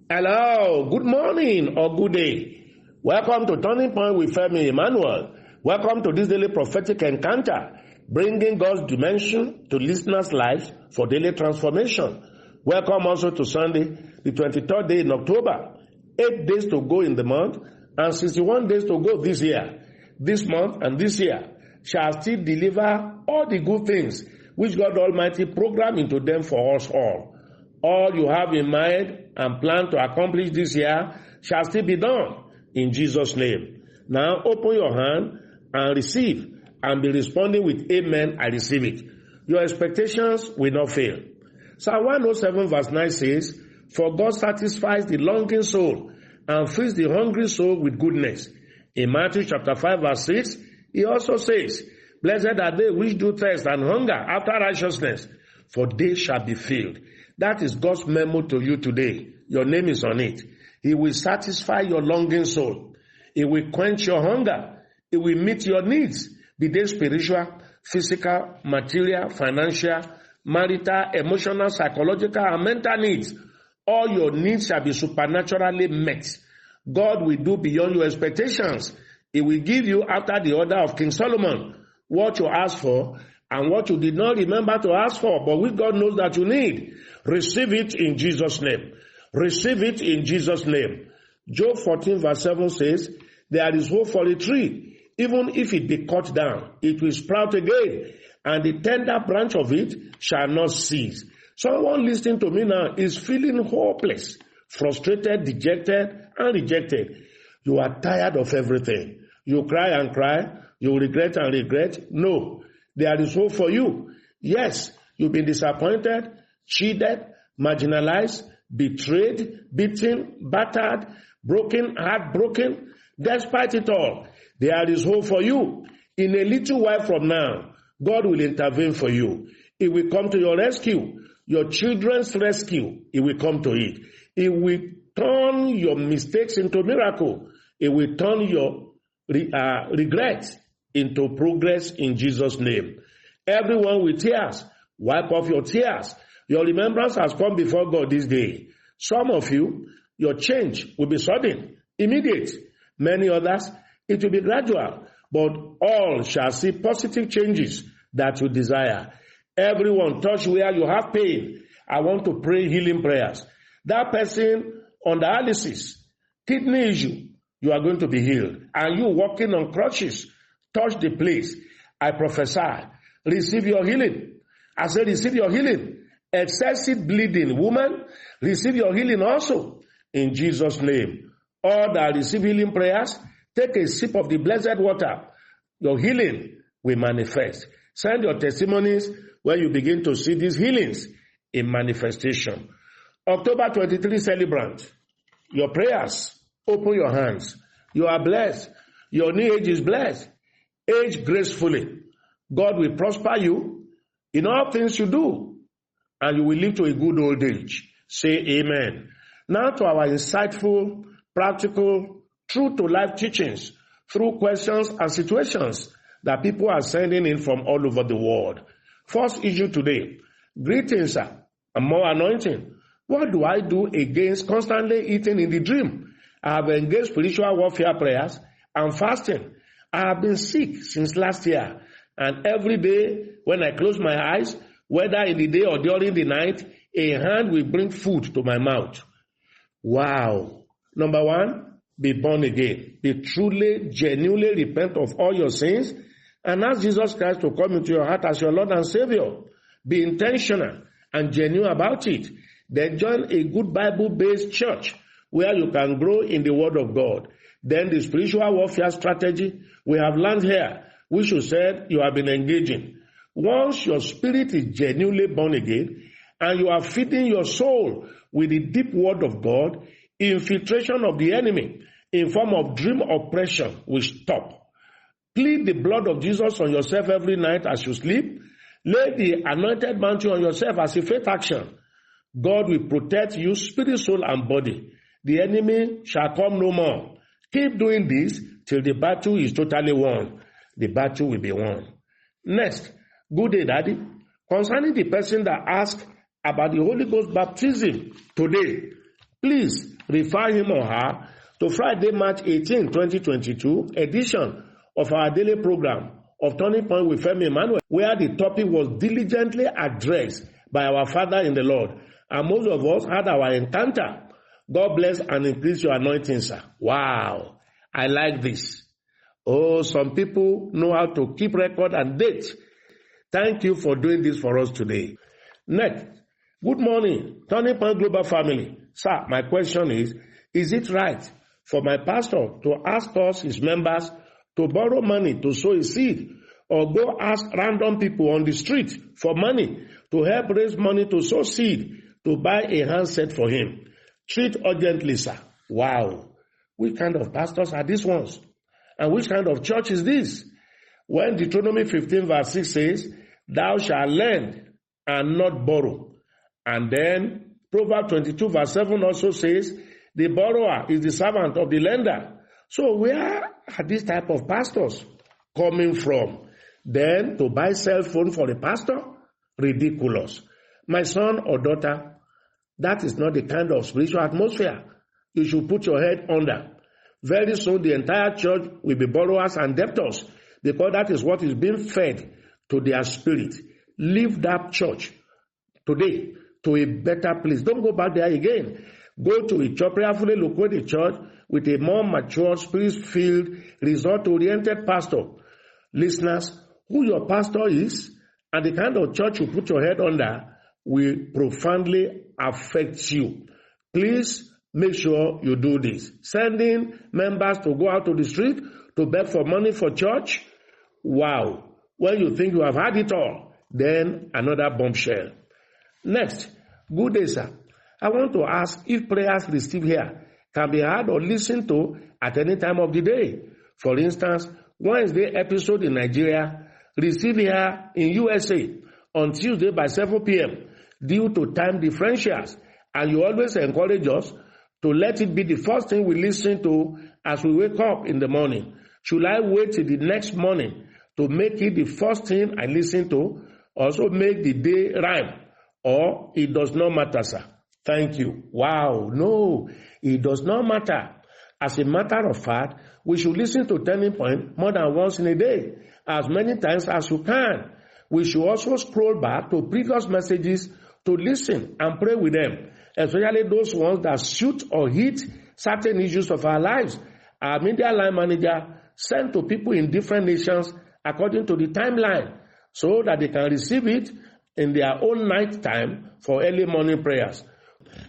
Hello, good morning or good day. Welcome to Turning Point with Femi Emmanuel. Welcome to this daily prophetic encounter, bringing God's dimension to listeners' lives for daily transformation. Welcome also to Sunday, the 23rd day in October. 8 days to go in the month and 61 days to go this year. This month and this year shall still deliver all the good things which God Almighty programmed into them for us all. All you have in mind and plan to accomplish this year shall still be done in Jesus' name. Now open your hand and receive and be responding with amen, I receive it. Your expectations will not fail. Psalm 107 verse 9 says, "For God satisfies the longing soul and fills the hungry soul with goodness." In Matthew chapter 5 verse 6, he also says, "Blessed are they which do thirst and hunger after righteousness, for they shall be filled." That is God's memo to you today. Your name is on it. He will satisfy your longing soul. He will quench your hunger. He will meet your needs, be they spiritual, physical, material, financial, marital, emotional, psychological, and mental needs. All your needs shall be supernaturally met. God will do beyond your expectations. He will give you, after the order of King Solomon, what you asked for and what you did not remember to ask for, but which God knows that you need. Receive it in Jesus' name. Receive it in Jesus' name. Job 14 verse 7 says, "There is hope for a tree. Even if it be cut down, it will sprout again, and the tender branch of it shall not cease." Someone listening to me now is feeling hopeless, frustrated, dejected, and rejected. You are tired of everything. You cry and cry. You regret and regret. No, there is hope for you. Yes, you've been disappointed, cheated, marginalized, betrayed, beaten, battered, broken, heartbroken. Despite it all, there is hope for you. In a little while from now, God will intervene for you. He will come to your rescue. Your children's rescue, He will come to it. He will turn your mistakes into miracle. He will turn your regret into progress in Jesus' name. Everyone with tears, wipe off your tears. Your remembrance has come before God this day. Some of you, your change will be sudden, immediate. Many others, it will be gradual. But all shall see positive changes that you desire. Everyone, touch where you have pain. I want to pray healing prayers. That person on dialysis, kidney issue, you are going to be healed. And you walking on crutches, touch the place. I prophesy, receive your healing. I say receive your healing. Excessive bleeding, woman, receive your healing also. In Jesus' name. All that receive healing prayers, take a sip of the blessed water. Your healing will manifest. Send your testimonies when you begin to see these healings in manifestation. October 23 celebrant. Your prayers, open your hands. You are blessed. Your new age is blessed. Age gracefully. God will prosper you in all things you do, and you will live to a good old age. Say amen. Now to our insightful, practical, true-to-life teachings through questions and situations that people are sending in from all over the world. First issue today. Greetings, sir, and more anointing. What do I do against constantly eating in the dream? I have engaged spiritual warfare prayers and fasting. I have been sick since last year, and every day when I close my eyes, whether in the day or during the night, a hand will bring food to my mouth. Wow. Number one, be born again. Be truly, genuinely repent of all your sins and ask Jesus Christ to come into your heart as your Lord and Savior. Be intentional and genuine about it. Then join a good Bible-based church where you can grow in the Word of God. Then the spiritual warfare strategy we have learned here, which you said you have been engaging. Once your spirit is genuinely born again and you are feeding your soul with the deep Word of God, infiltration of the enemy in form of dream oppression will stop. Plead the blood of Jesus on yourself every night as you sleep. Lay the anointed mantle on yourself as a faith action. God will protect you, spirit, soul, and body. The enemy shall come no more. Keep doing this till the battle is totally won. The battle will be won. Next, good day, Daddy. Concerning the person that asked about the Holy Ghost baptism today, please, refer him or her to Friday, March 18, 2022 edition of our daily program of Turning Point with Femi Emmanuel, where the topic was diligently addressed by our Father in the Lord. And most of us had our encounter. God bless and increase your anointing, sir. Wow, I like this. Oh, some people know how to keep record and date. Thank you for doing this for us today. Next, good morning, Turning Point Global Family. Sir, my question is it right for my pastor to ask us, his members, to borrow money to sow a seed, or go ask random people on the street for money to help raise money to sow seed to buy a handset for him? Treat urgently, sir. Wow. Which kind of pastors are these ones? And which kind of church is this? When Deuteronomy 15 verse 6 says, thou shalt lend and not borrow. And then Proverbs 22 verse 7 also says, the borrower is the servant of the lender. So where are these type of pastors coming from? Then to buy cell phone for the pastor? Ridiculous. My son or daughter, that is not the kind of spiritual atmosphere you should put your head under. Very soon the entire church will be borrowers and debtors, because that is what is being fed to their spirit. Leave that church today to a better place. Don't go back there again. Go to a church, prayerfully locate a church with a more mature, spirit-filled, result-oriented pastor. Listeners, who your pastor is and the kind of church you put your head under will profoundly affect you. Please make sure you do this. Sending members to go out to the street to beg for money for church? Wow. When you think you have had it all, then another bombshell. Next, good day, sir. I want to ask if prayers received here can be heard or listened to at any time of the day. For instance, Wednesday episode in Nigeria, received here in USA on Tuesday by 7 p.m. due to time differentials. And you always encourage us to let it be the first thing we listen to as we wake up in the morning. Should I wait till the next morning to make it the first thing I listen to? Also make the day rhyme? Or it does not matter, sir? Thank you. Wow, no, it does not matter. As a matter of fact, we should listen to Turning Point more than once in a day, as many times as you can. We should also scroll back to previous messages to listen and pray with them, especially those ones that suit or hit certain issues of our lives. Our media line manager sent to people in different nations according to the timeline, so that they can receive it in their own night time for early morning prayers.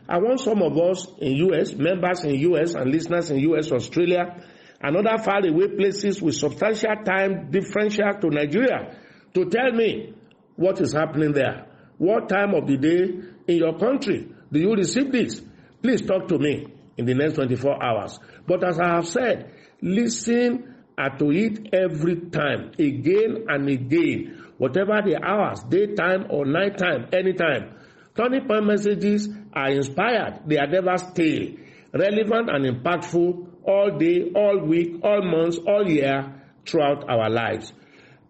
I want some of us in U.S., members in U.S. and listeners in U.S., Australia, and other faraway places with substantial time differential to Nigeria to tell me what is happening there. What time of the day in your country do you receive this? Please talk to me in the next 24 hours. But as I have said, listen to it every time, again and again, whatever the hours, daytime or nighttime, anytime. Turning Point messages are inspired. They are never stale, relevant and impactful all day, all week, all months, all year, throughout our lives.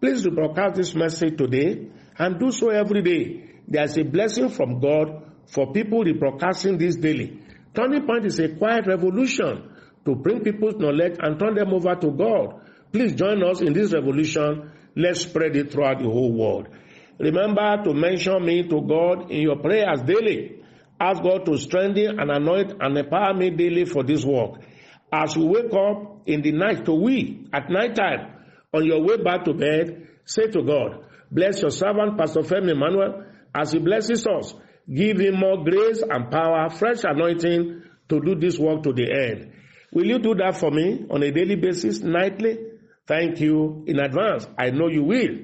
Please rebroadcast this message today and do so every day. There's a blessing from God for people rebroadcasting this daily. Turning Point is a quiet revolution to bring people's knowledge and turn them over to God. Please join us in this revolution. Let's spread it throughout the whole world. Remember to mention me to God in your prayers daily. Ask God to strengthen and anoint and empower me daily for this work. As you wake up in the night to we at night time, on your way back to bed, say to God, bless your servant, Pastor Femi Emmanuel, as he blesses us. Give him more grace and power, fresh anointing to do this work to the end. Will you do that for me on a daily basis, nightly? Thank you in advance. I know you will.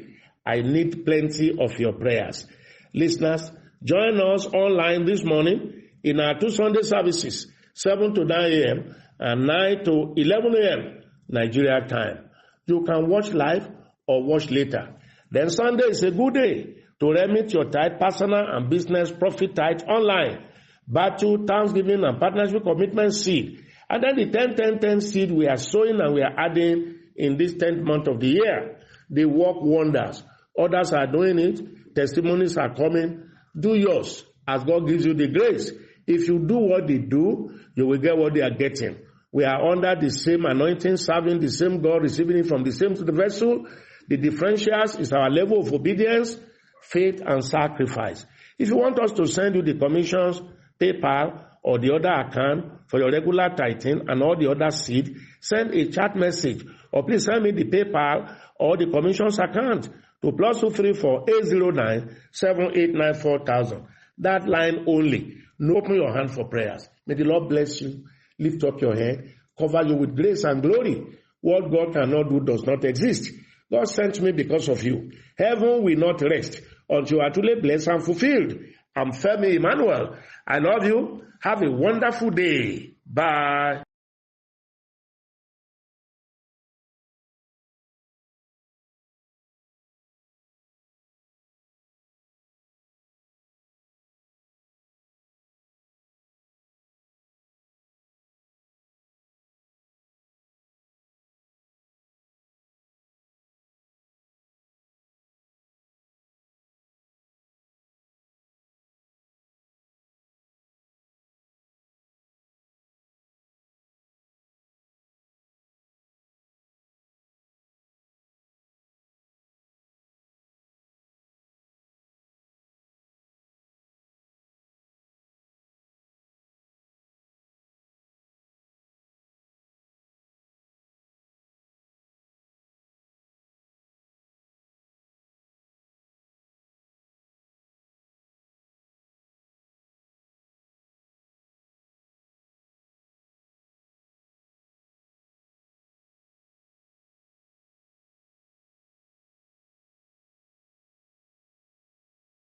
I need plenty of your prayers. Listeners, join us online this morning in our 2 Sunday services, 7 to 9 a.m. and 9 to 11 a.m. Nigeria time. You can watch live or watch later. Then Sunday is a good day to remit your tithe, personal and business profit tithe online. Battle, Thanksgiving, and partnership commitment seed. And then the 10-10-10 seed we are sowing and we are adding in this 10th month of the year. They work wonders. Others are doing it. Testimonies are coming. Do yours as God gives you the grace. If you do what they do, you will get what they are getting. We are under the same anointing, serving the same God, receiving it from the same vessel. The differentials is our level of obedience, faith, and sacrifice. If you want us to send you the commissions, PayPal, or the other account for your regular tithing and all the other seed, send a chat message, or please send me the PayPal or the commissions account to +234 809 7894 4000. That line only. No, open your hand for prayers. May the Lord bless you. Lift up your head. Cover you with grace and glory. What God cannot do does not exist. God sent me because of you. Heaven will not rest until you are truly blessed and fulfilled. I'm Femi Emmanuel. I love you. Have a wonderful day. Bye.